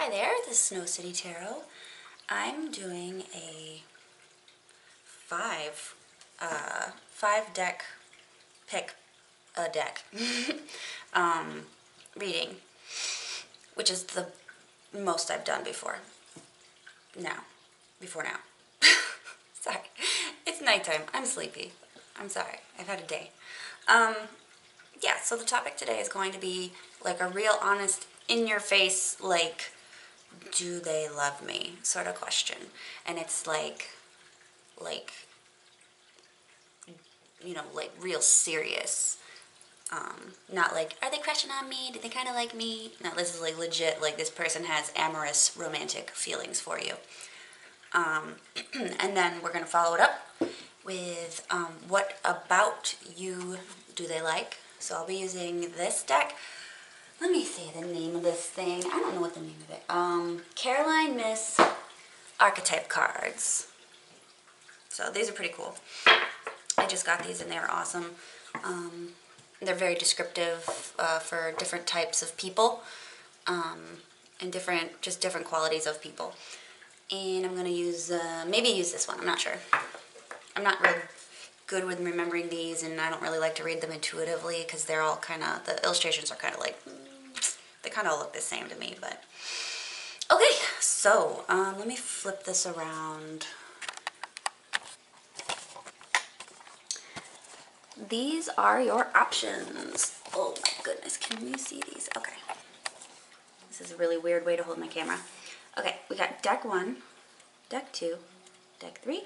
Hi there, this is Snow City Tarot. I'm doing a five deck pick a deck reading, which is the most I've done before now. Sorry, it's nighttime. I'm sleepy. I'm sorry. I've had a day. Yeah, so the topic today is going to be like a real honest, in-your-face, like, do they love me sort of question. And it's like, you know, like real serious. Not like, are they crushing on me? Do they kind of like me? No, this is like legit, like this person has amorous, romantic feelings for you. And then we're going to follow it up with what about you do they like? So I'll be using this deck. Let me see the name of this thing. I don't know what the name of it. Caroline Miss Archetype cards. So these are pretty cool. I just got these and they were awesome. They're very descriptive for different types of people and different qualities of people. And I'm going to use, maybe use this one. I'm not sure. I'm not real good with remembering these, and I don't really like to read them intuitively because they're all kind of, the illustrations are kind of like, they kind of all look the same to me, but. Okay, so let me flip this around. These are your options. Oh my goodness, can you see these? Okay. This is a really weird way to hold my camera. Okay, we got deck 1, deck 2, deck 3,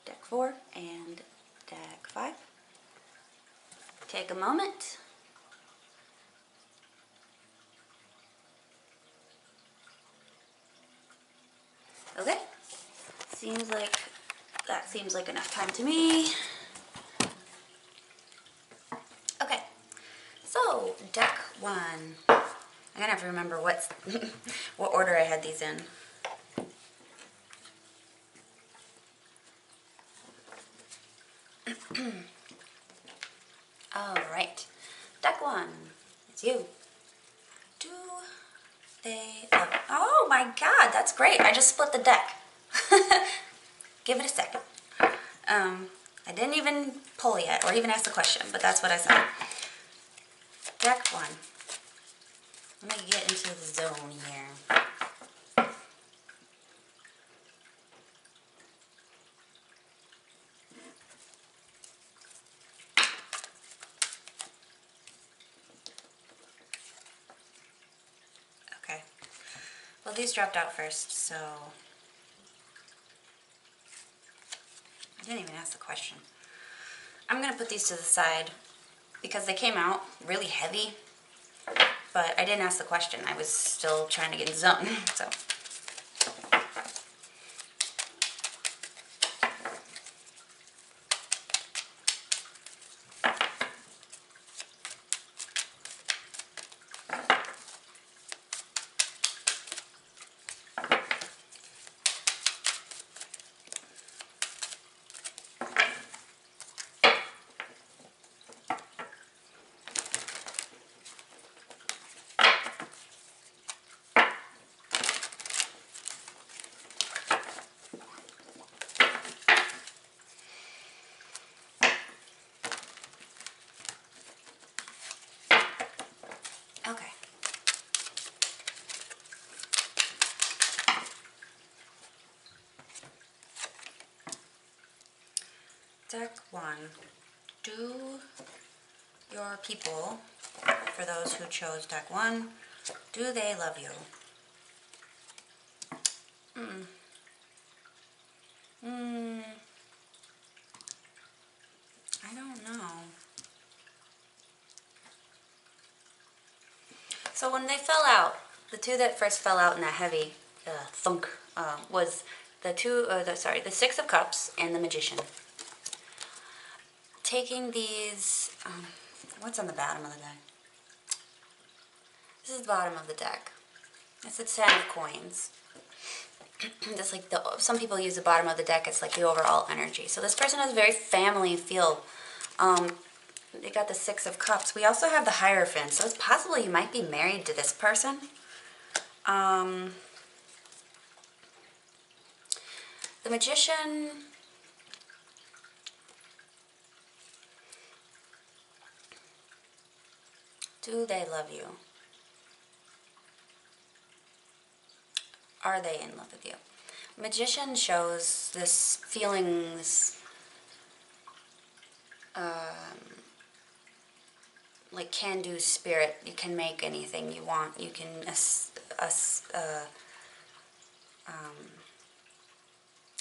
deck 4, and deck 5. Take a moment. Okay, that seems like enough time to me. Okay, so deck 1. I'm gonna have to remember what order I had these in. All right, deck 1. It's you. Do they love it? Oh my God, that's great! I just split the deck. Give it a second. I didn't even pull yet, or even ask the question, but that's what I said. Deck 1. Let me get into the zone here. Okay. Well, these dropped out first, so I didn't even ask the question. I'm going to put these to the side because they came out really heavy, but I didn't ask the question. I was still trying to get in the zone, so. Okay. Deck 1. Do your people, for those who chose deck 1, do they love you? I don't know. So when they fell out, the two that first fell out in that heavy thunk was the 6 of Cups and the Magician. Taking these, what's on the bottom of the deck? This is the bottom of the deck. It's the 10 of Coins. Just like some people use the bottom of the deck, it's like the overall energy. So this person has a very family feel. They got the 6 of Cups. We also have the Hierophant, so it's possible you might be married to this person. The Magician, do they love you? Are they in love with you? Magician shows this feeling, this like can-do spirit. You can make anything you want. You can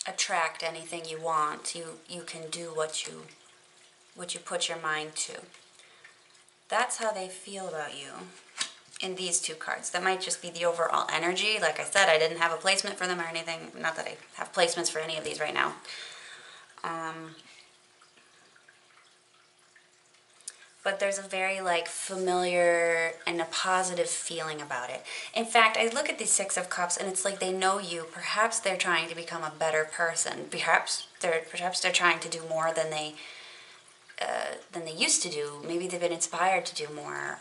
attract anything you want. You can do what you put your mind to. That's how they feel about you in these two cards. That might just be the overall energy. Like I said, I didn't have a placement for them or anything. Not that I have placements for any of these right now. But there's a very like familiar and a positive feeling about it. In fact, I look at the Six of Cups and it's like they know you. Perhaps they're trying to become a better person. Perhaps they're trying to do more than they used to do. Maybe they've been inspired to do more.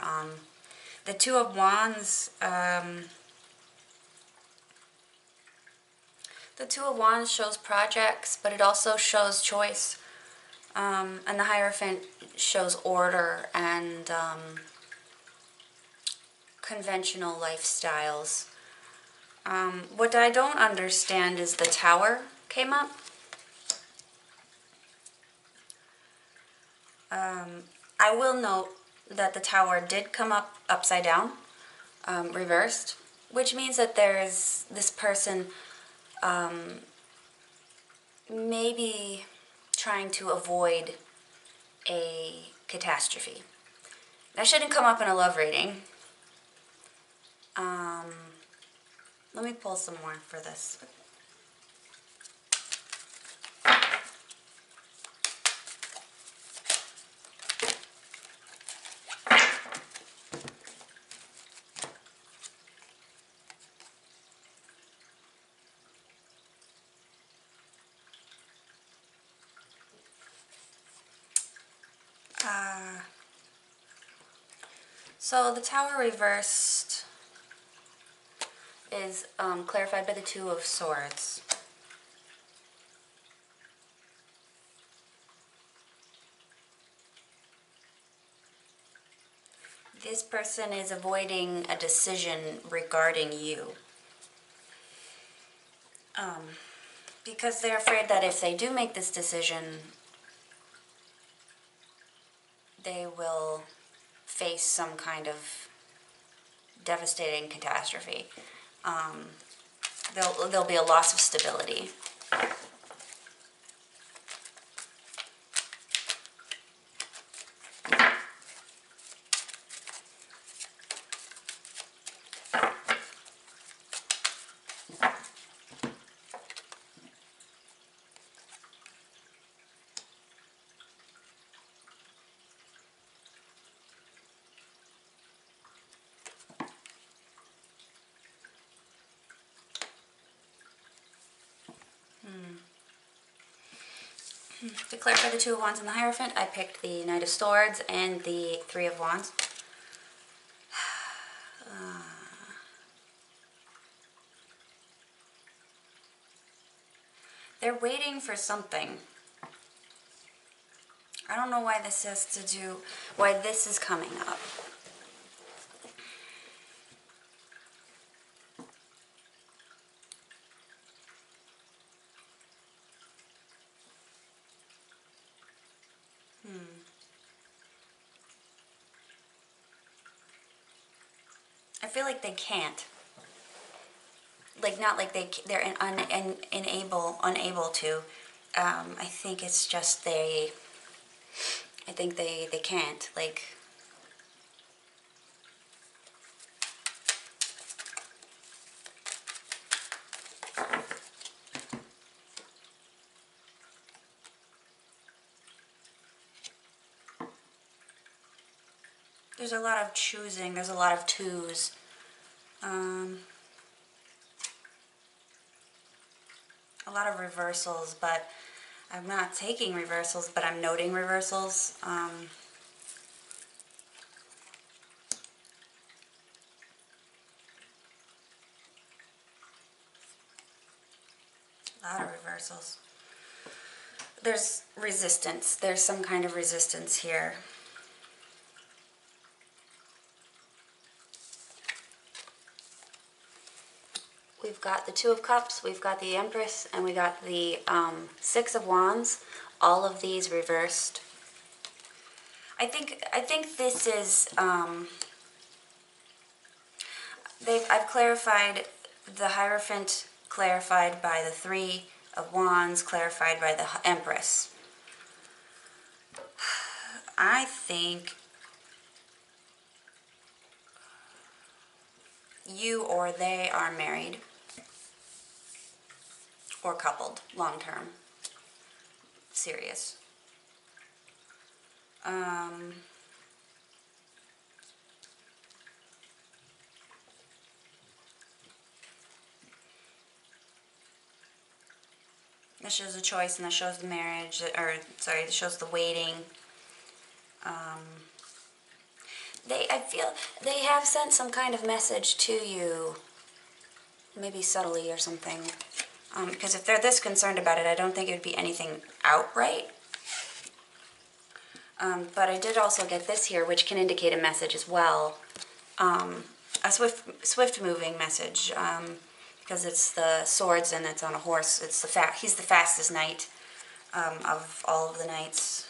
The Two of Wands. The Two of Wands shows projects, but it also shows choice. And the Hierophant shows order and conventional lifestyles. What I don't understand is the Tower came up. I will note that the Tower did come up upside down, reversed, which means that there's this person maybe trying to avoid a catastrophe. That shouldn't come up in a love reading. Let me pull some more for this. So the Tower reversed is clarified by the Two of Swords. This person is avoiding a decision regarding you. Because they're afraid that if they do make this decision, they will face some kind of devastating catastrophe. There'll be a loss of stability. To clarify the Two of Wands and the Hierophant, I picked the Knight of Swords and the Three of Wands. They're waiting for something. I don't know why this has to do, why this is coming up. I feel like they can't. Like, not like they're unable to. I think it's just I think they can't. Like, there's a lot of choosing. There's a lot of twos. A lot of reversals, but I'm not taking reversals, but I'm noting reversals. A lot of reversals. There's resistance. There's some kind of resistance here. We've got the Two of Cups, we've got the Empress, and we got the Six of Wands. All of these reversed. I think this is I've clarified the Hierophant, clarified by the Three of Wands, clarified by the Empress. I think you or they are married or coupled, long term, serious. This shows the choice, and this shows the marriage, or sorry, this shows the waiting. I feel they have sent some kind of message to you, maybe subtly or something. Because if they're this concerned about it, I don't think it would be anything outright. But I did also get this here, which can indicate a message as well. A swift moving message. Because it's the swords and it's on a horse. He's the fastest knight of all of the knights.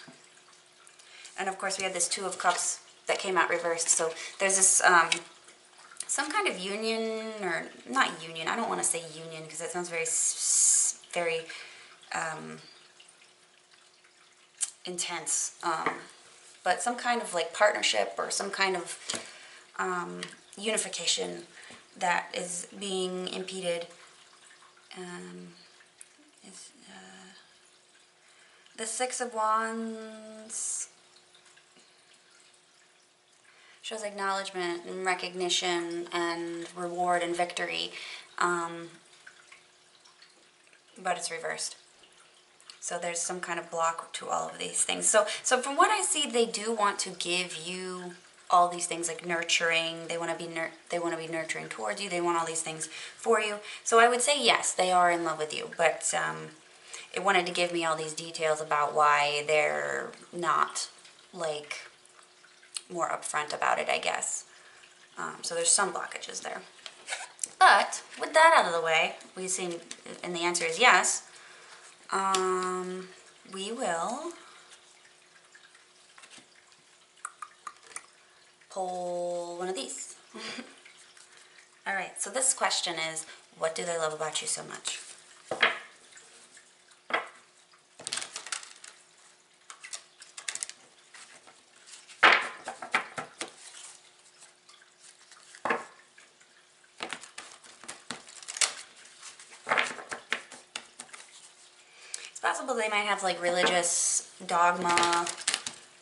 And of course we had this Two of Cups that came out reversed. So there's this some kind of union, or not union. I don't want to say union because that sounds very intense. But some kind of like partnership or some kind of unification that is being impeded. The Six of Wands shows acknowledgement and recognition and reward and victory, but it's reversed. So there's some kind of block to all of these things. So from what I see, they do want to give you all these things, like nurturing. They want to be nurturing towards you. They want all these things for you. So I would say yes, they are in love with you. But it wanted to give me all these details about why they're not like more upfront about it, I guess. So there's some blockages there. But with that out of the way, we see, and the answer is yes. We will pull one of these. Alright, so this question is, what do they love about you so much? It's possible they might have like religious dogma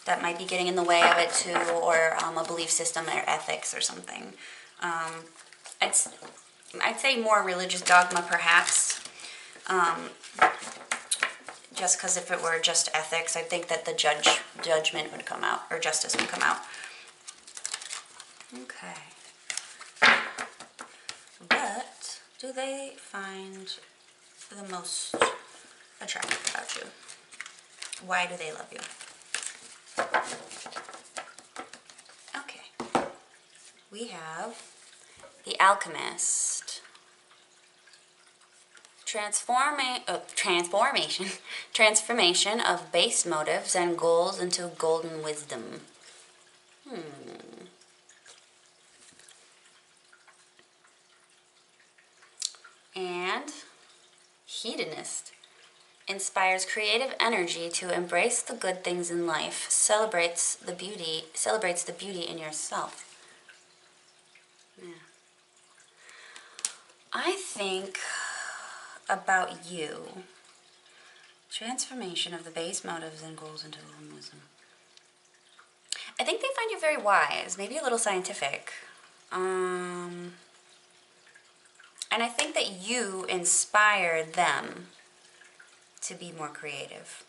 that might be getting in the way of it too, or a belief system or ethics or something. I'd say more religious dogma perhaps, just because if it were just ethics, I think that the judgment would come out, or justice would come out. Okay. What do they find the most attractive about you? Why do they love you? Okay, we have the Alchemist. Transformation of base motives and goals into golden wisdom. And Hedonist. Inspires creative energy to embrace the good things in life, celebrates the beauty in yourself. Yeah. I think about you. Transformation of the base motives and goals into golden wisdom. I think they find you very wise, maybe a little scientific. And I think that you inspire them to be more creative.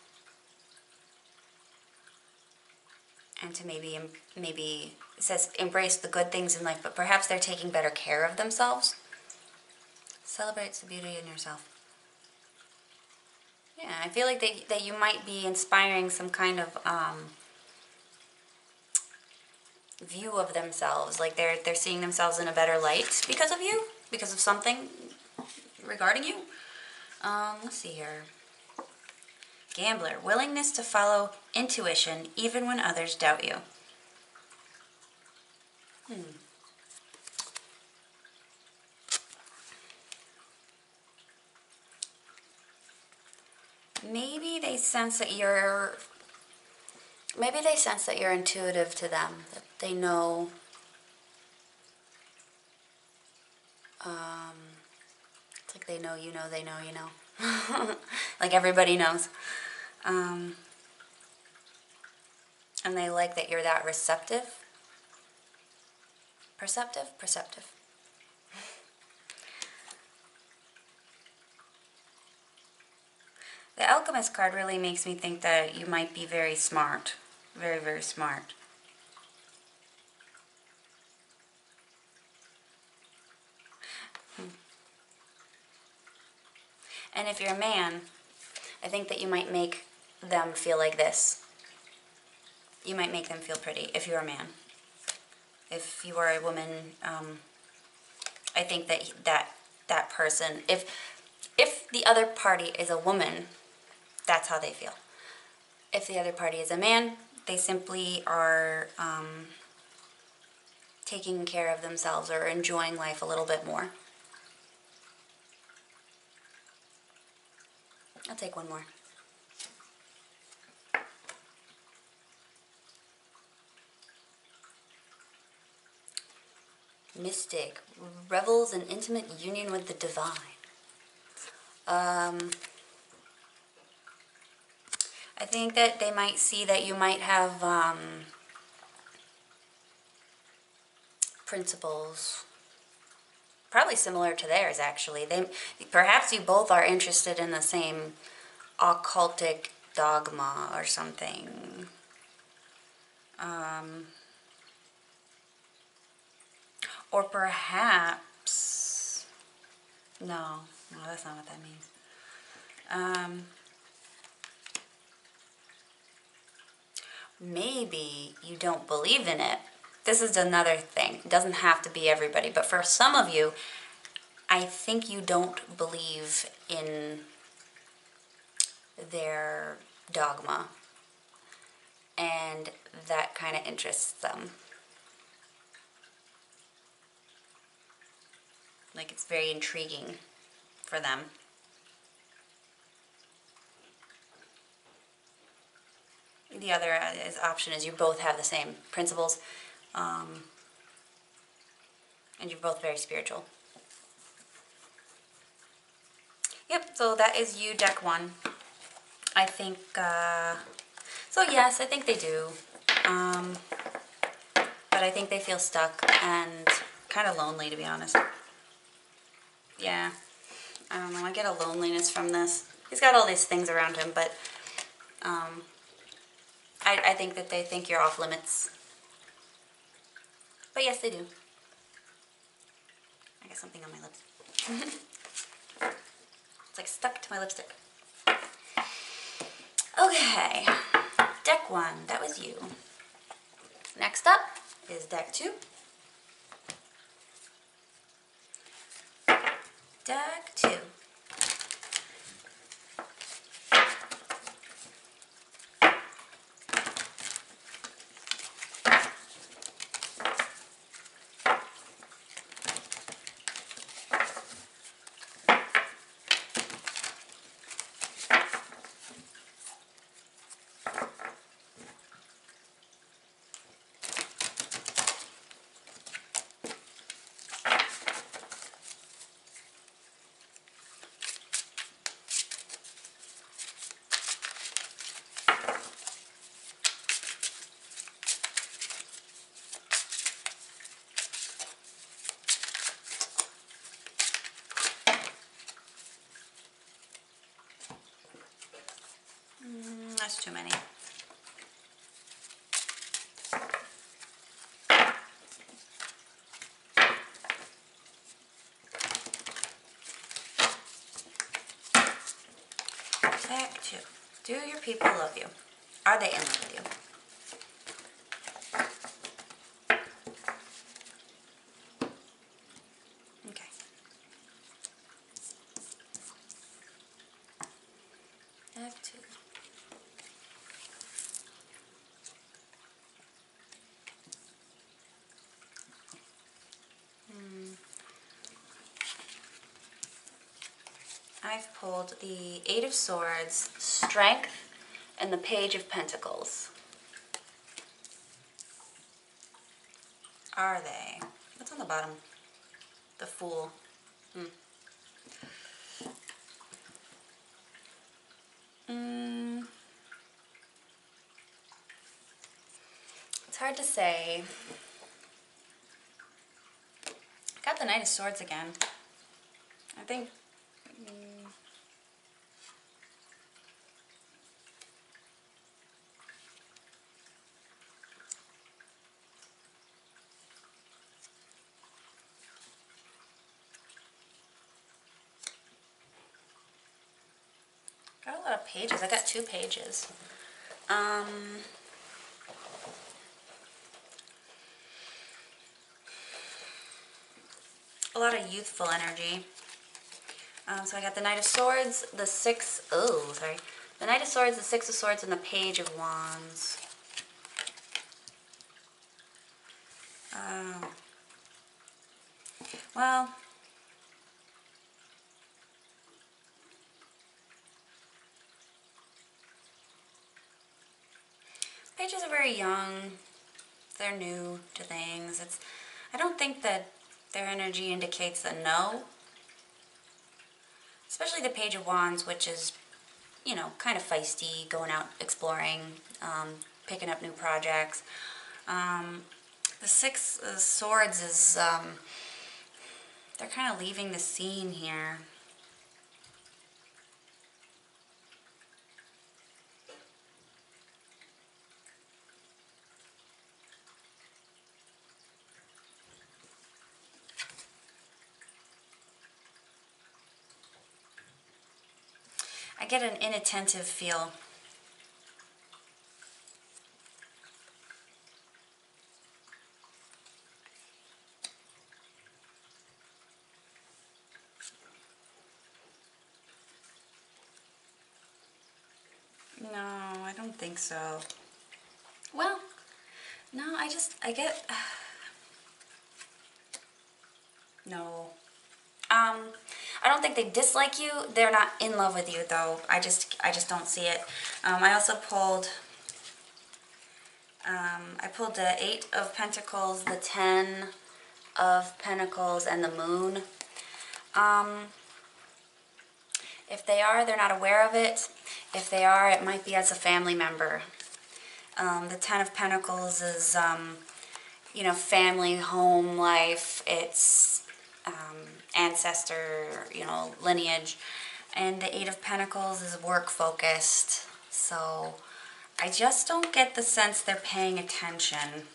And to maybe it says embrace the good things in life, but perhaps they're taking better care of themselves. Celebrates the beauty in yourself. Yeah, I feel like that you might be inspiring some kind of view of themselves. Like they're seeing themselves in a better light because of you, because of something regarding you. Let's see here. Gambler, willingness to follow intuition even when others doubt you. Maybe they sense that you're intuitive to them, that they know it's like they know you know they know you know. Like everybody knows. And they like that you're that receptive. Perceptive. The Alchemist card really makes me think that you might be very smart. Very, very smart. And if you're a man, I think that you might make them feel like this. You might make them feel pretty if you're a man. If you are a woman, I think that person, if the other party is a woman, that's how they feel. If the other party is a man, they simply are taking care of themselves or enjoying life a little bit more. I'll take one more. Mystic, revels in intimate union with the divine. I think that they might see that you might have principles, probably similar to theirs actually. Perhaps you both are interested in the same occultic dogma or something. Or perhaps, no, that's not what that means. Maybe you don't believe in it. This is another thing. It doesn't have to be everybody, but for some of you, I think you don't believe in their dogma, and that kind of interests them. Like it's very intriguing for them. The other option is you both have the same principles, and you're both very spiritual. Yep, so that is you, deck one. I think, so yes, I think they do. But I think they feel stuck and kind of lonely, to be honest. Yeah, I don't know, I get a loneliness from this. He's got all these things around him, but I think that they think you're off limits. But yes, they do. I got something on my lips. It's like stuck to my lipstick. Okay, deck one, that was you. Next up is deck two. Deck two. That's too many. Deck 2. Do your people love you? Are they in love with you? Okay. Deck 2. I've pulled the Eight of Swords, Strength, and the Page of Pentacles. Are they? What's on the bottom? The Fool. It's hard to say. Got the Knight of Swords again. I think... got a lot of pages. I got 2 pages. A lot of youthful energy. So I got the Knight of Swords, the the Knight of Swords, the Six of Swords, and the Page of Wands. Well, pages are very young. They're new to things. I don't think that their energy indicates a no. Especially the Page of Wands, which is, you know, kind of feisty, going out exploring, picking up new projects. The Six of Swords is, they're kind of leaving the scene here. I get an inattentive feel. No, I don't think so. Well, no, I get... no. I don't think they dislike you. They're not in love with you, though. I just don't see it. I also pulled... I pulled the Eight of Pentacles, the Ten of Pentacles, and the Moon. If they are, they're not aware of it. If they are, it might be as a family member. The Ten of Pentacles is, you know, family, home life. It's ancestor, you know, lineage. And the Eight of Pentacles is work focused. So I just don't get the sense they're paying attention.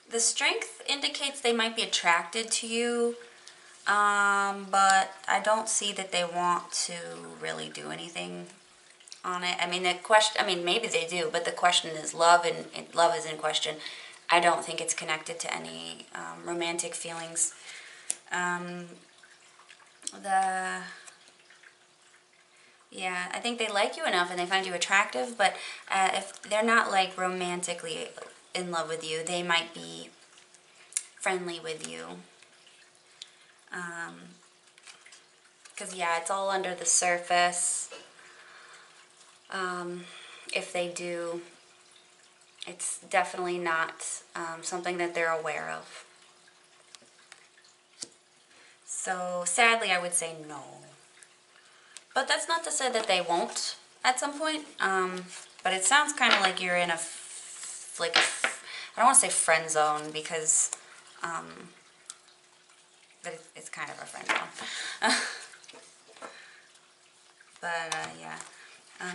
The Strength indicates they might be attracted to you. But I don't see that they want to really do anything on it. I mean, maybe they do, but the question is love, and love is in question. I don't think it's connected to any romantic feelings. Yeah, I think they like you enough and they find you attractive, but if they're not like romantically in love with you, they might be friendly with you. Because, yeah, it's all under the surface. If they do, it's definitely not something that they're aware of. So, sadly, I would say no. But that's not to say that they won't at some point. But it sounds kind of like you're in I don't want to say friend zone because... but it's kind of a friend zone. But, yeah.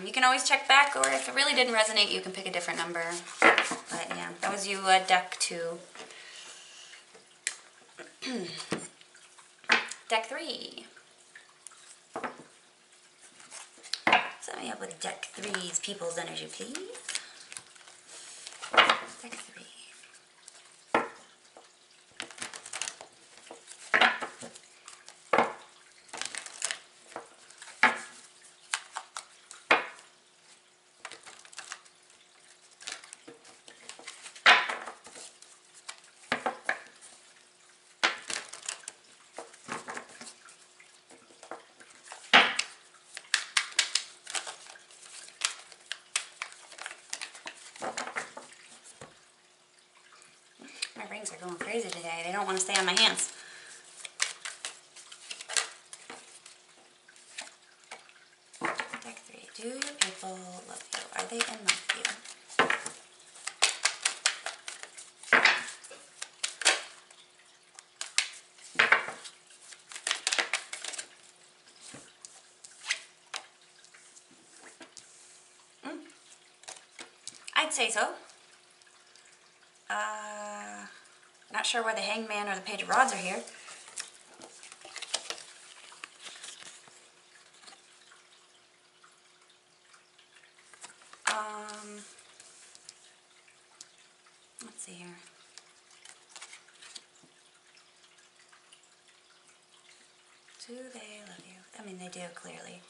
You can always check back, or if it really didn't resonate, you can pick a different number. But, yeah, that was you, deck 2. Deck 3. me up with deck 3's People's Energy, please. Deck 3. My rings are going crazy today. They don't want to stay on my hands. Deck 3. Do your people love you? Are they in love with you? I'd say so. Not sure why the Hangman or the Page of Rods are here. Let's see here. Do they love you? I mean, they do, clearly.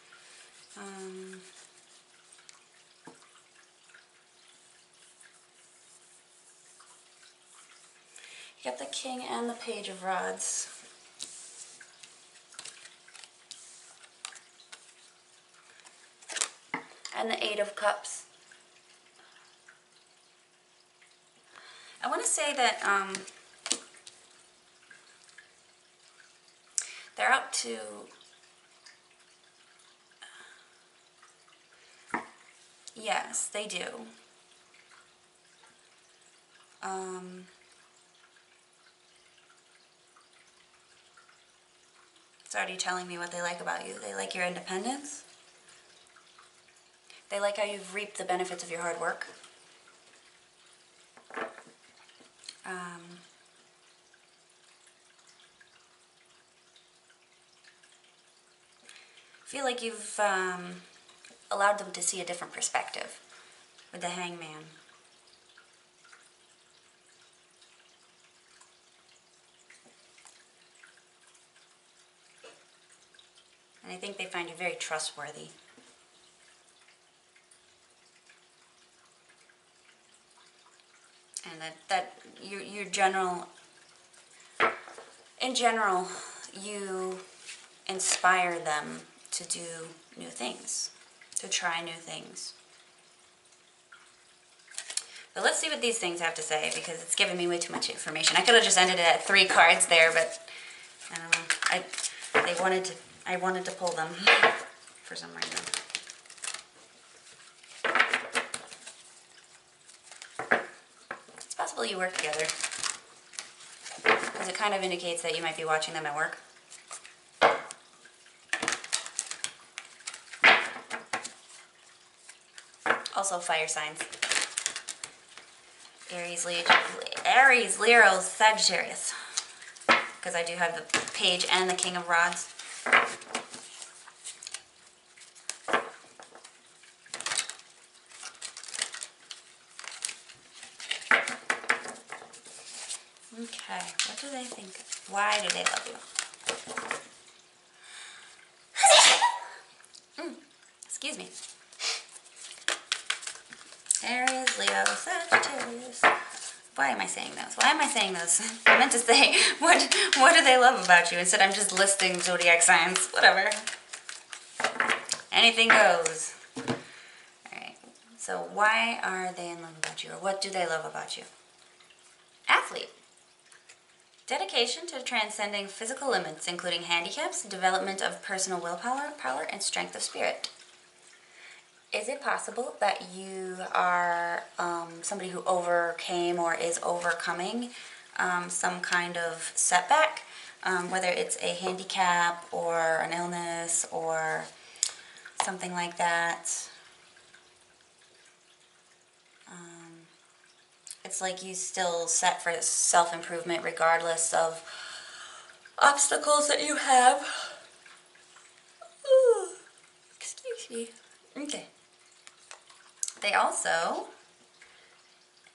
You got the King and the Page of Rods. And the Eight of Cups. I want to say that they're out to yes, they do. It's already telling me what they like about you. They like your independence. They like how you've reaped the benefits of your hard work. I feel like you've allowed them to see a different perspective with the Hangman. And I think they find you very trustworthy. And that your general, in general, you inspire them to do new things, to try new things. But let's see what these things have to say, because it's giving me way too much information. I could have just ended it at 3 cards there, but I don't know. I wanted to pull them for some reason. It's possible you work together, because it kind of indicates that you might be watching them at work. Also fire signs. Aries, Leo, Sagittarius. Because I do have the Page and the King of Rods. Okay, what do they think? Why do they love you? Excuse me. Aries, Leo, Sagittarius. Why am I saying those? Why am I saying those? I meant to say, what do they love about you? Instead, I'm just listing zodiac signs. Whatever. Anything goes. Alright, so why are they in love about you? Or what do they love about you? Athlete. Dedication to transcending physical limits, including handicaps, development of personal willpower, power, and strength of spirit. Is it possible that you are somebody who overcame or is overcoming some kind of setback, whether it's a handicap or an illness or something like that? It's like you still set for self-improvement regardless of obstacles that you have. Ooh, excuse me. Okay. They also,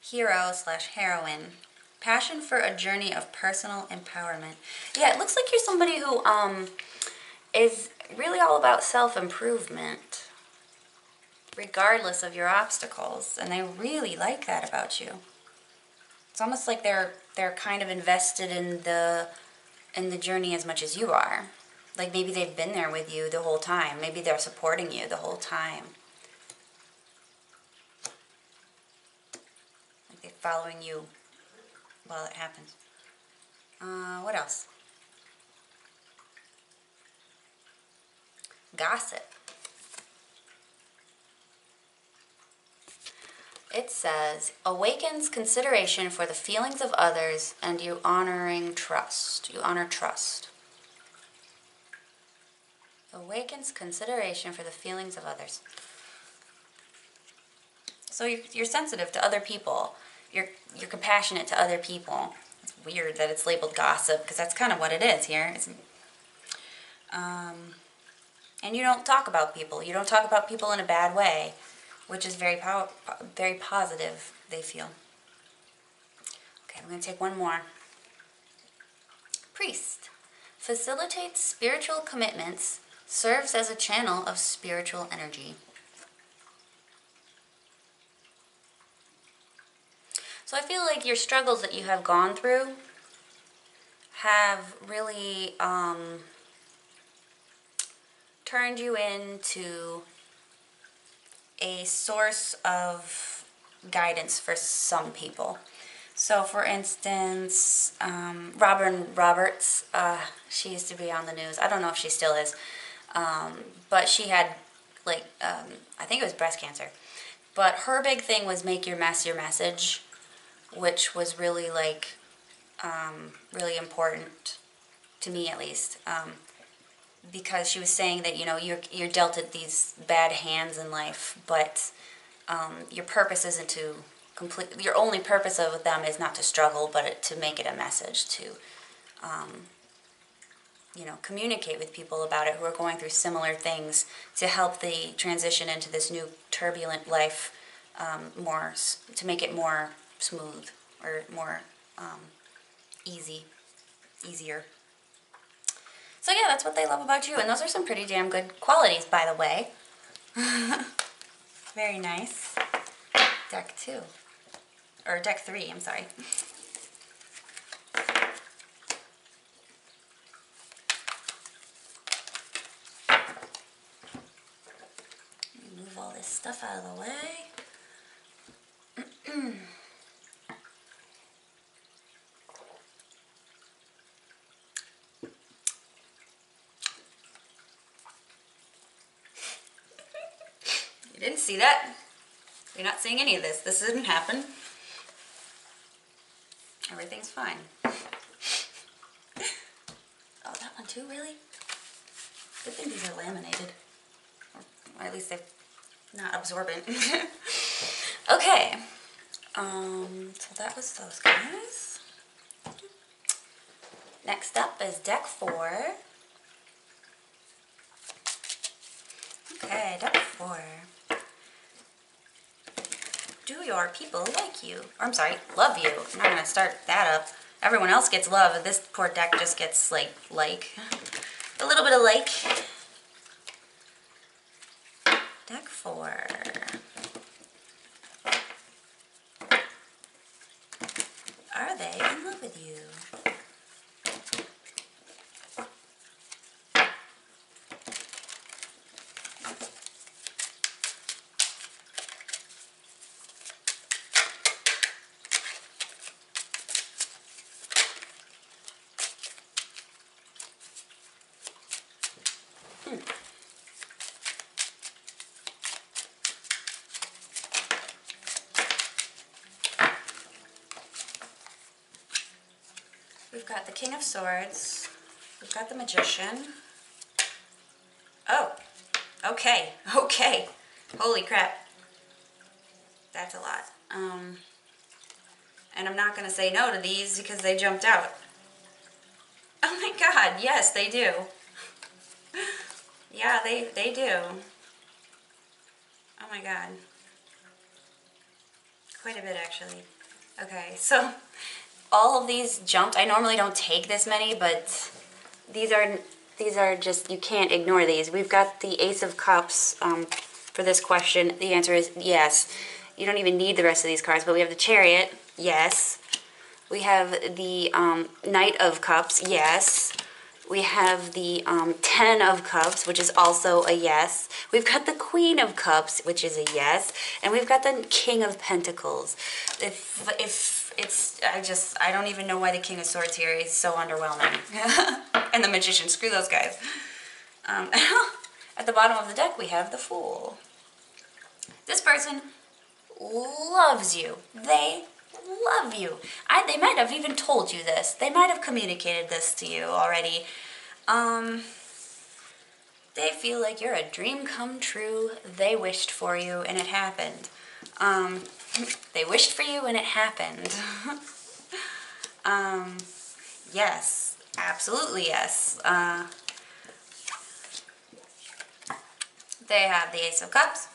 hero slash heroine, passion for a journey of personal empowerment. Yeah, it looks like you're somebody who is really all about self-improvement, regardless of your obstacles, and they really like that about you. It's almost like they're kind of invested in the journey as much as you are. Like maybe they've been there with you the whole time. Maybe they're supporting you the whole time. Like they're following you while it happens. What else? Gossip. It says, awakens consideration for the feelings of others and you honoring trust. You honor trust. Awakens consideration for the feelings of others. So you're sensitive to other people. You're compassionate to other people. It's weird that it's labeled gossip because that's kind of what it is here. And you don't talk about people. You don't talk about people in a bad way, which is very positive, they feel. Okay, I'm going to take one more. Priest. Facilitates spiritual commitments, serves as a channel of spiritual energy. So I feel like your struggles that you have gone through have really turned you into a source of guidance for some people. So for instance, Robin Roberts, she used to be on the news. I don't know if she still is, but she had like, I think it was breast cancer. But her big thing was make your mess your message, which was really like, really important to me at least. Because she was saying that, you know, you're dealt these bad hands in life, but your purpose isn't to your only purpose of them is not to struggle, but to make it a message to, you know, communicate with people about it who are going through similar things to help the transition into this new turbulent life to make it more smooth or more easier. So yeah, that's what they love about you, and those are some pretty damn good qualities, by the way. Very nice. Deck 2. Or deck 3, I'm sorry. Move all this stuff out of the way. You didn't see that. You're not seeing any of this. This didn't happen. Everything's fine. Oh, that one too, really? Good thing these are laminated. Or at least they're not absorbent. Okay. So that was those guys. Next up is deck 4. Okay, deck 4. Do your people like you? Or I'm sorry, love you. I'm not going to start that up. Everyone else gets love. This poor deck just gets like. A little bit of like. Deck 4. Are they in love with you? We've got the King of Swords. We've got the Magician. Oh, okay, okay. Holy crap. That's a lot. And I'm not going to say no to these because they jumped out. Oh my god, yes, they do. Yeah, they do. Oh my god. Quite a bit, actually. Okay, so all of these jumped. I normally don't take this many, but these are just, you can't ignore these. We've got the Ace of Cups for this question. The answer is yes. You don't even need the rest of these cards, but we have the Chariot, yes. We have the Knight of Cups, yes. We have the Ten of Cups, which is also a yes. We've got the Queen of Cups, which is a yes. And we've got the King of Pentacles. If it's, I don't even know why the King of Swords here is so underwhelming. And the Magician, screw those guys. At the bottom of the deck, we have the Fool. This person loves you. They love you. They might have even told you this. They might have communicated this to you already. They feel like you're a dream come true. They wished for you and it happened. They wished for you and it happened. Yes, absolutely yes. They have the Ace of Cups,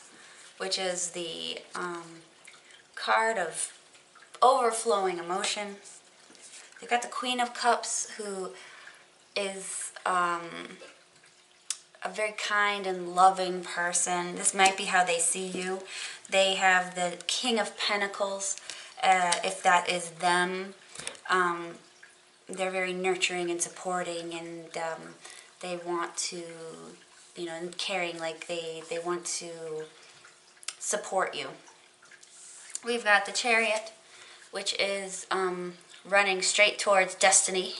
which is the card of overflowing emotion. They've got the Queen of Cups, who is a very kind and loving person. This might be how they see you. They have the King of Pentacles, if that is them. They're very nurturing and supporting, and they want to, you know, and caring, like they want to support you. We've got the Chariot, which is running straight towards destiny,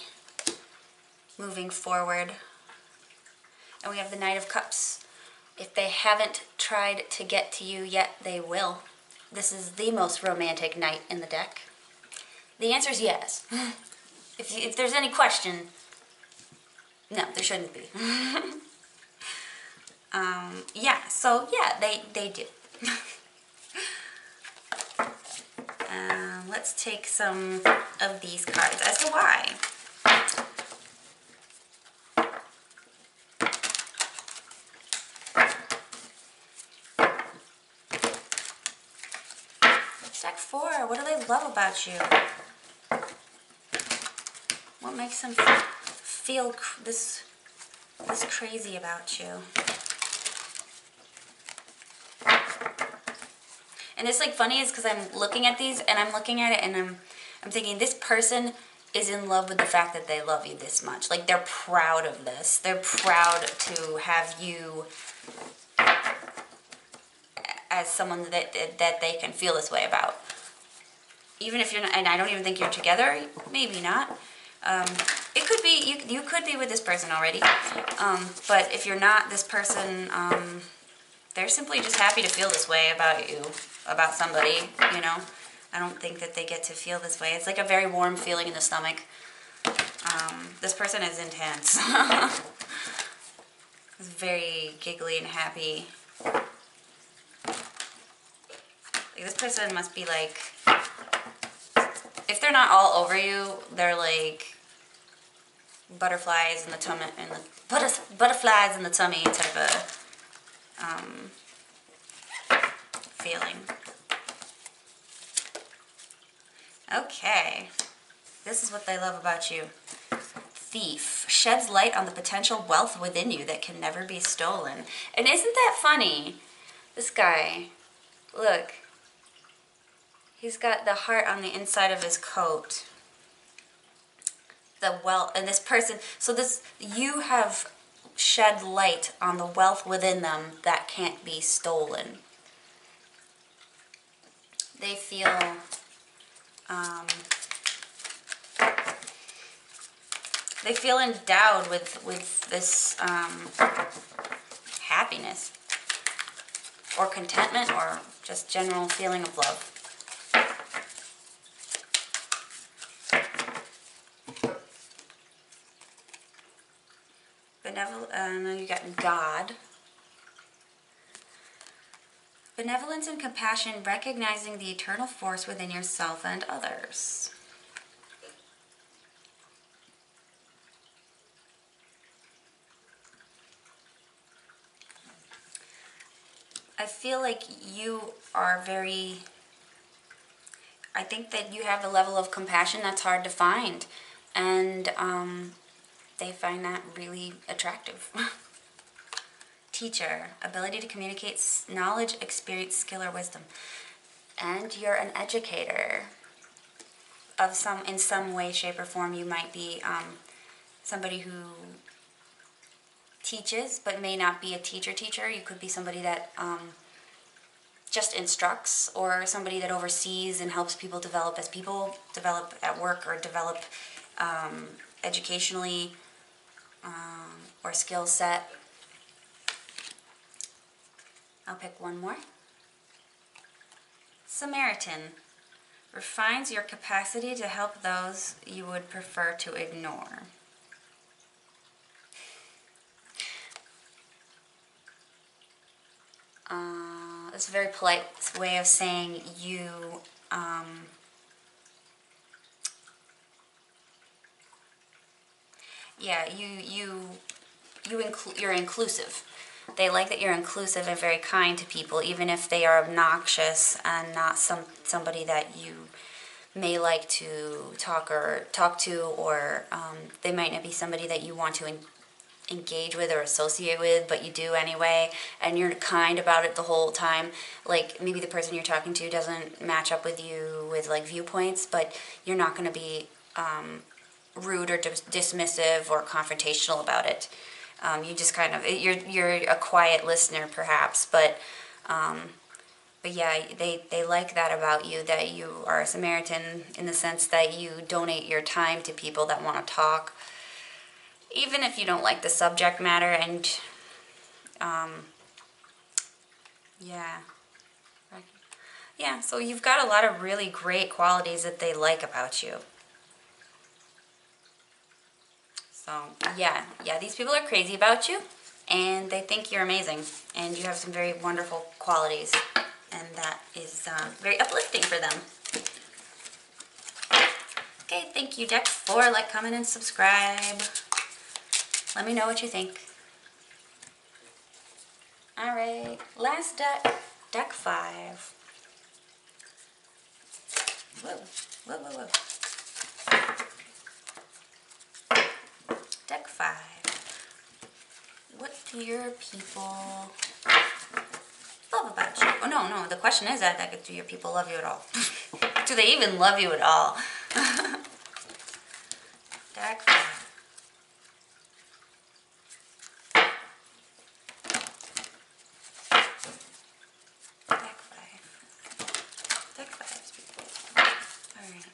moving forward. And we have the Knight of Cups. If they haven't tried to get to you yet, they will. This is the most romantic knight in the deck. The answer is yes. If there's any question, no, there shouldn't be. Yeah, so yeah, they do. Let's take some of these cards as to why. Deck 4, what do they love about you? What makes them feel this crazy about you? And it's like funny is because I'm looking at these and I'm looking at it and I'm thinking this person is in love with the fact that they love you this much. Like they're proud of this. They're proud to have you as someone that they can feel this way about. Even if you're not, and I don't even think you're together, maybe not. It could be, you could be with this person already. But if you're not, this person, they're simply just happy to feel this way about you, about somebody, you know. I don't think that they get to feel this way. It's like a very warm feeling in the stomach. This person is intense. It's very giggly and happy. Like, this person must be like, if they're not all over you, they're like butterflies in the tummy, butterflies in the tummy type of feeling. Okay, this is what they love about you. Thief sheds light on the potential wealth within you that can never be stolen. And isn't that funny? This guy, look, he's got the heart on the inside of his coat. The wealth, and this person, so this, you have shed light on the wealth within them that can't be stolen. They feel endowed with this happiness or contentment or just general feeling of love. Then you got God. Benevolence and compassion, recognizing the eternal force within yourself and others. I feel like you are very, I think that you have a level of compassion that's hard to find, and they find that really attractive. Teacher, ability to communicate knowledge, experience, skill, or wisdom. And you're an educator of in some way, shape, or form. You might be somebody who teaches, but may not be a teacher. You could be somebody that just instructs, or somebody that oversees and helps people develop as people develop at work, or develop educationally, or skill set. I'll pick one more. Samaritan, refines your capacity to help those you would prefer to ignore. It's a very polite way of saying you you're inclusive. They like that you're inclusive and very kind to people, even if they are obnoxious and not somebody that you may like to talk to, or they might not be somebody that you want to engage with or associate with, but you do anyway, and you're kind about it the whole time. Like, maybe the person you're talking to doesn't match up with you with like viewpoints, but you're not going to be rude or dismissive or confrontational about it. You just kind of, you're a quiet listener perhaps, but yeah, they like that about you, that you are a Samaritan in the sense that you donate your time to people that want to talk, even if you don't like the subject matter. And yeah, so you've got a lot of really great qualities that they like about you. So yeah, these people are crazy about you, and they think you're amazing, and you have some very wonderful qualities, and that is very uplifting for them. Okay, thank you, deck 4. Like, comment, and subscribe. Let me know what you think. Alright, last deck, deck 5. Whoa. Deck 5. What do your people love about you? Oh, no, the question is that do your people love you at all? Do they even love you at all? Deck 5. Deck 5 people. Alright.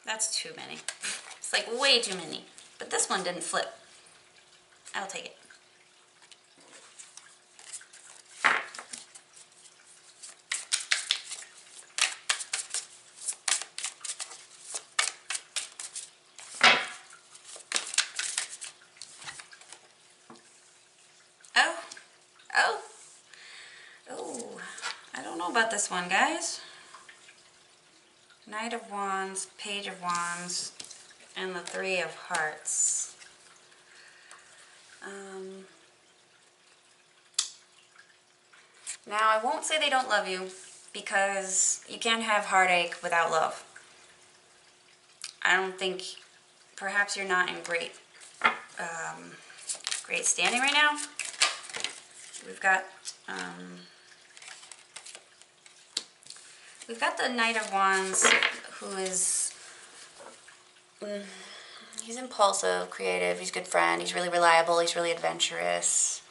That's too many. It's like way too many. But this one didn't flip. I'll take it. Oh, I don't know about this one, guys. Knight of Wands, Page of Wands, and the Three of Hearts. Now, I won't say they don't love you, because you can't have heartache without love. I don't think, perhaps you're not in great standing right now. We've got the Knight of Wands, who is, he's impulsive, creative, he's a good friend, he's really reliable, he's really adventurous.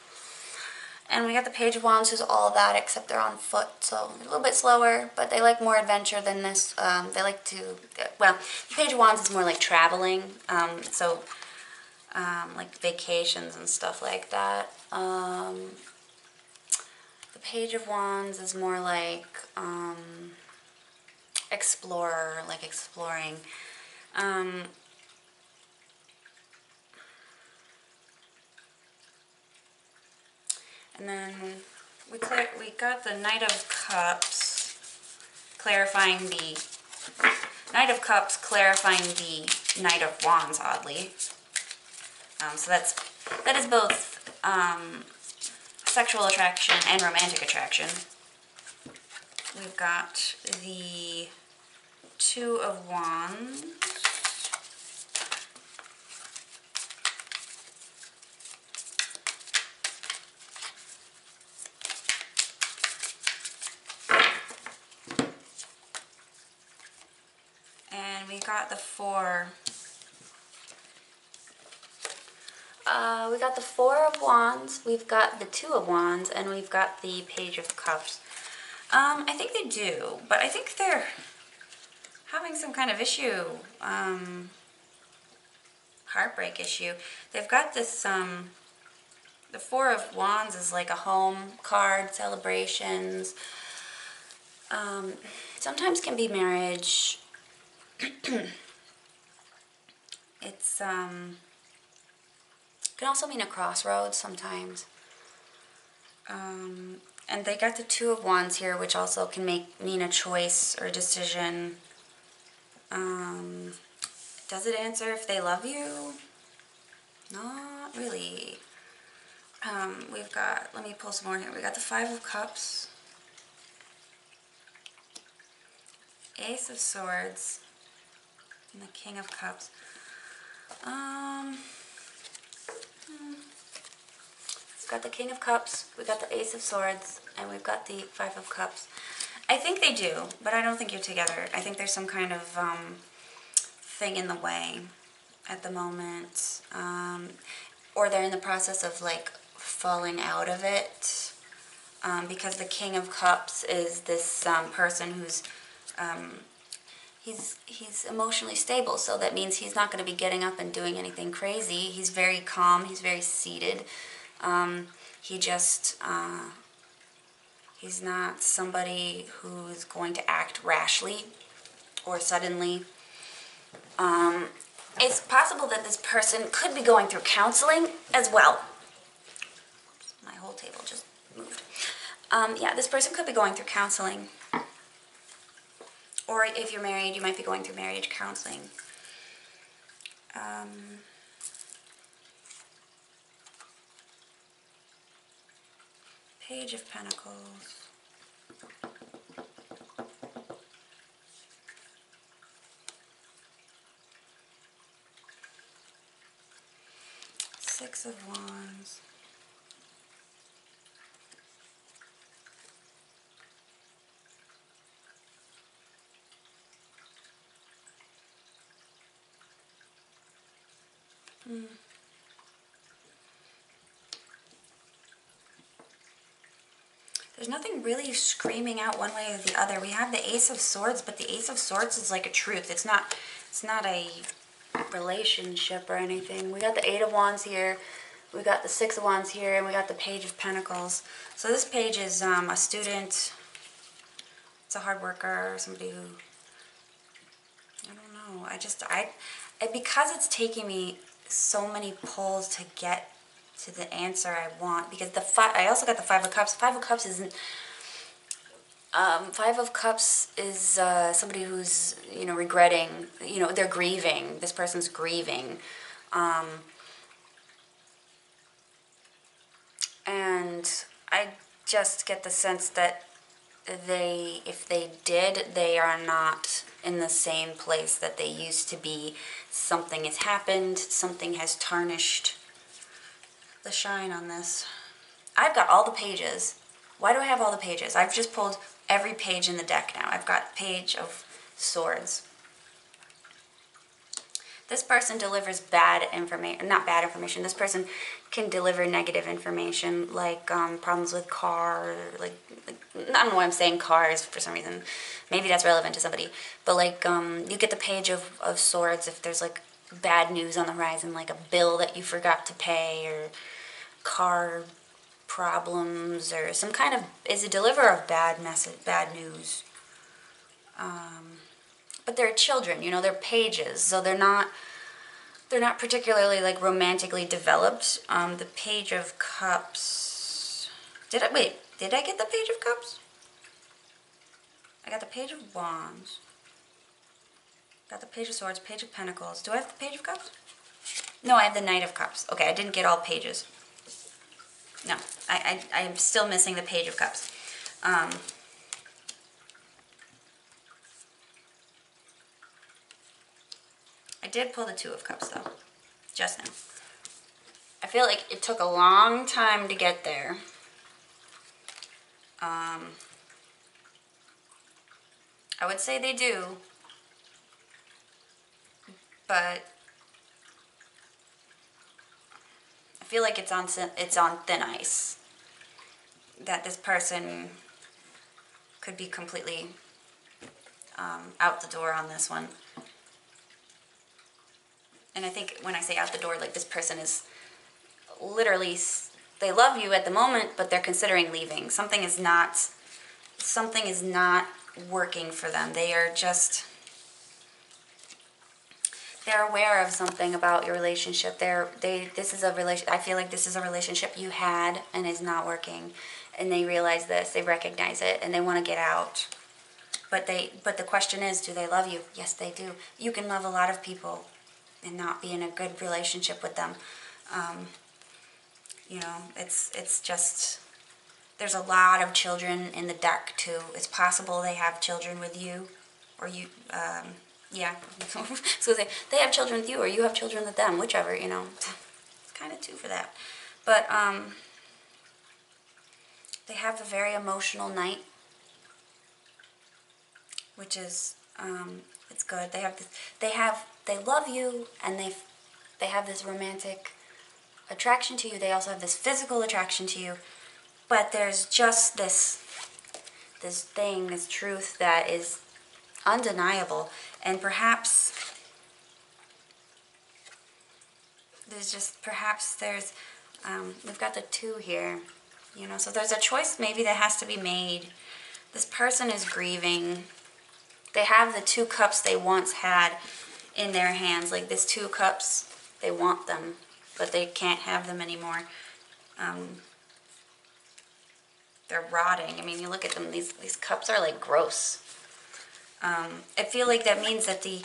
And we got the Page of Wands, who's all of that, except they're on foot, so a little bit slower, but they like more adventure than this. They like to, well, the Page of Wands is more like traveling, like vacations and stuff like that. The Page of Wands is more like explorer, like exploring. And then we got the Knight of Cups, clarifying the Knight of Cups, clarifying the Knight of Wands, oddly. So that is both sexual attraction and romantic attraction. We've got the Two of Wands. And we got the Four of Wands, we've got the Two of Wands, and we've got the Page of Cups. I think they do, but I think they're having some kind of issue, heartbreak issue. They've got this, the Four of Wands is like a home card, celebrations. Sometimes can be marriage. It's, can also mean a crossroads sometimes. And they got the Two of Wands here, which also can mean a choice or a decision. Does it answer if they love you? Not really. We've got, let me pull some more here. We got the Five of Cups, Ace of Swords, and the King of Cups. We've got the King of Cups, we've got the Ace of Swords, and we've got the Five of Cups. I think they do, but I don't think you're together. I think there's some kind of thing in the way at the moment. Or they're in the process of like falling out of it. Because the King of Cups is this person who's he's emotionally stable, so that means he's not going to be getting up and doing anything crazy. He's very calm, he's very seated. He's not somebody who's going to act rashly or suddenly. It's possible that this person could be going through counseling as well. Oops, my whole table just moved. Yeah, this person could be going through counseling. Or if you're married, you might be going through marriage counseling. Page of Pentacles. Six of Wands. There's nothing really screaming out one way or the other. We have the Ace of Swords, but the Ace of Swords is like a truth. It's not a relationship or anything. We got the Eight of Wands here, we got the Six of Wands here, and we got the Page of Pentacles. So this page is a student. It's a hard worker, somebody who, I don't know. Because it's taking me so many pulls to get to the answer I want, because I also got the Five of Cups. Five of Cups isn't. Five of Cups is somebody who's, regretting. They're grieving. This person's grieving, and I just get the sense that if they did, they are not in the same place that they used to be. Something has happened. Something has tarnished the shine on this. I've got all the pages. Why do I have all the pages? I've just pulled every page in the deck now. I've got Page of Swords. This person delivers bad information, not bad information. This person can deliver negative information, like problems with car, like I don't know why I'm saying cars for some reason. Maybe that's relevant to somebody. But like you get the Page of Swords if there's like bad news on the horizon, like a bill that you forgot to pay, or car problems, or some kind of, is a deliverer of bad news. But they're children, they're pages, so they're not particularly like romantically developed. The Page of Cups. Did I get the Page of Cups? I got the Page of Wands. Got the Page of Swords, Page of Pentacles. Do I have the Page of Cups? No, I have the Knight of Cups. Okay, I didn't get all pages. No, I am still missing the Page of Cups. I did pull the Two of Cups, though, just now. I feel like it took a long time to get there. I would say they do, but I feel like it's on thin ice. That this person could be completely out the door on this one. And I think when I say out the door, like this person is literally, they love you at the moment, but they're considering leaving. Something is not working for them. They are just, they're aware of something about your relationship. This is a I feel like this is a relationship you had and is not working. And they realize this, they recognize it, and they want to get out. But the question is, do they love you? Yes, they do. You can love a lot of people and not be in a good relationship with them. You know, it's just, there's a lot of children in the deck too. It's possible they have children with you, or you, yeah. So they have children with you, or you have children with them, whichever, you know. It's kind of two for that. But they have a very emotional Knight, which is, it's good. They love you, and they have this romantic attraction to you. They also have this physical attraction to you, but there's just this truth that is undeniable, and perhaps we've got the Two here, you know, so there's a choice maybe that has to be made. This person is grieving. They have the Two Cups they once had in their hands. Like this Two Cups, they want them, but they can't have them anymore. They're rotting. I mean, you look at them, these cups are like gross. I feel like that means that the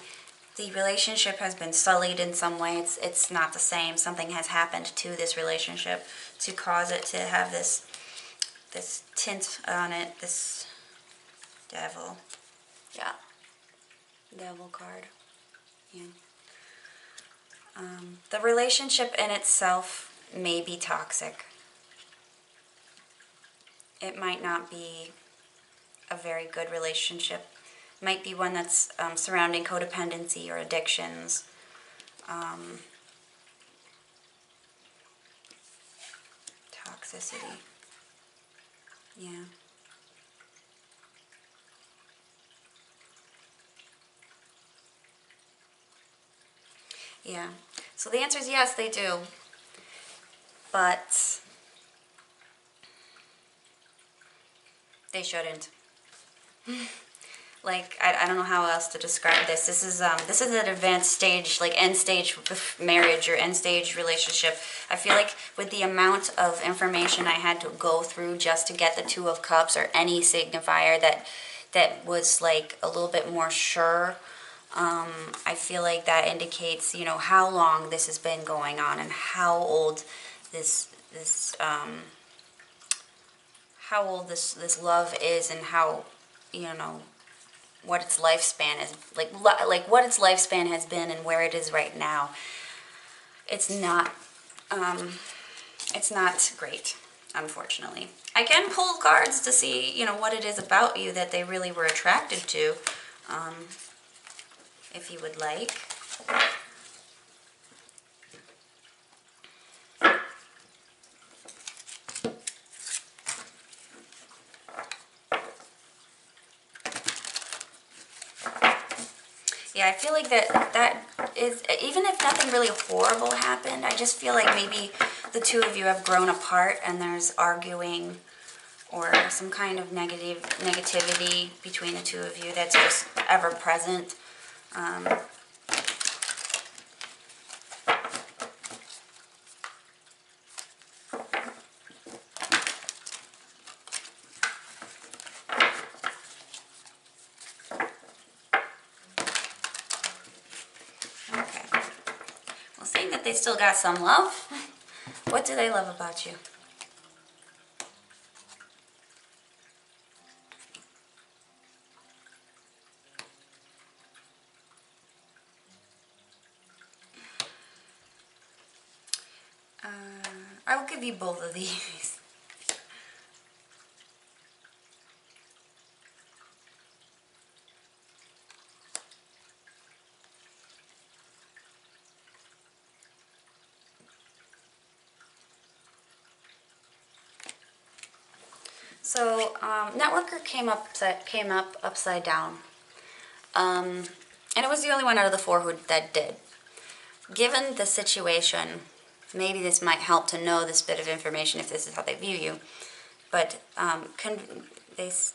relationship has been sullied in some way. It's not the same. Something has happened to this relationship to cause it to have this tint on it, this Devil. Yeah. Devil card. Yeah. The relationship in itself may be toxic. It might not be a very good relationship. It might be one that's surrounding codependency or addictions. Toxicity. Yeah. Yeah. So the answer is yes, they do. But they shouldn't. Like, I don't know how else to describe this. This is an advanced stage, like end stage marriage or end stage relationship. I feel like with the amount of information I had to go through just to get the Two of Cups or any signifier that was like a little bit more sure, I feel like that indicates, you know, how long this has been going on and how old this love is, and how, you know, what its lifespan is, like what its lifespan has been and where it is right now. It's not great, unfortunately. I can pull cards to see, you know, what it is about you that they really were attracted to, if you would like. Yeah, I feel like that is, even if nothing really horrible happened, I just feel like maybe the two of you have grown apart and there's arguing or some kind of negativity between the two of you that's just ever present. that they still got some love. What do they love about you? I will give you both of these. So, Networker came up upside down. And it was the only one out of the four that did. Given the situation, maybe this might help to know this bit of information if this is how they view you. But this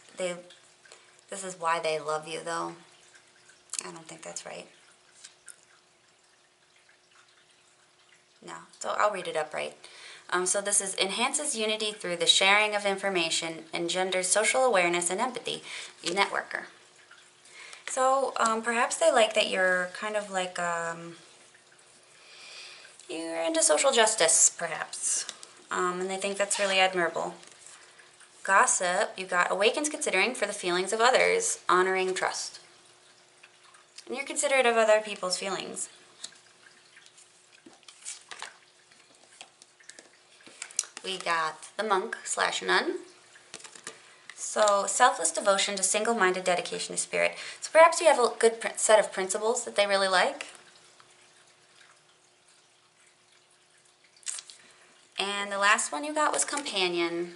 is why they love you, though. I don't think that's right. No, so I'll read it upright. So this is enhances unity through the sharing of information, engenders social awareness and empathy. You networker. So perhaps they like that you're kind of like you're into social justice, perhaps, and they think that's really admirable. Gossip, you got awakens considering for the feelings of others, honoring trust. And you're considerate of other people's feelings. We got the monk/nun. So selfless devotion to single-minded dedication to spirit. So perhaps you have a good set of principles that they really like. And the last one you got was companion.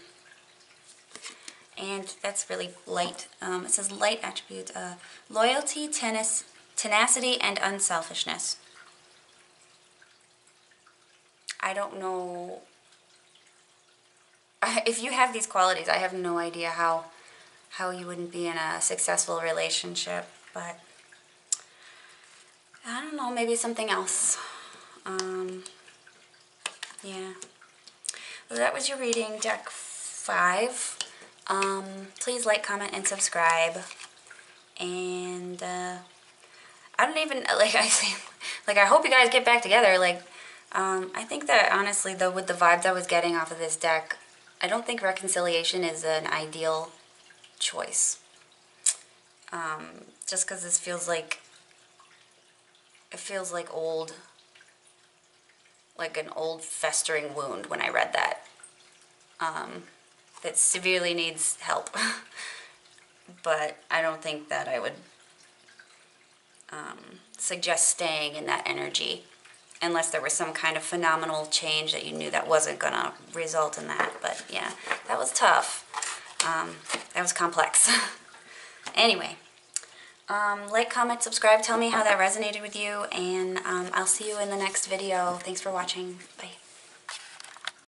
And that's really light. It says light attributes, loyalty, tenacity, and unselfishness. I don't know. If you have these qualities, I have no idea how you wouldn't be in a successful relationship. But I don't know, maybe something else. Yeah. So that was your reading, deck 5. Please like, comment, and subscribe. And I don't even, like I say, like I hope you guys get back together. Like I think that honestly though, with the vibes I was getting off of this deck, I don't think reconciliation is an ideal choice. Just because this feels like, it feels like old, like an old festering wound when I read that. That severely needs help. But I don't think that I would suggest staying in that energy unless there was some kind of phenomenal change that you knew that wasn't going to result in that. But yeah, that was tough. That was complex. Anyway, like, comment, subscribe, tell me how that resonated with you, and I'll see you in the next video. Thanks for watching. Bye.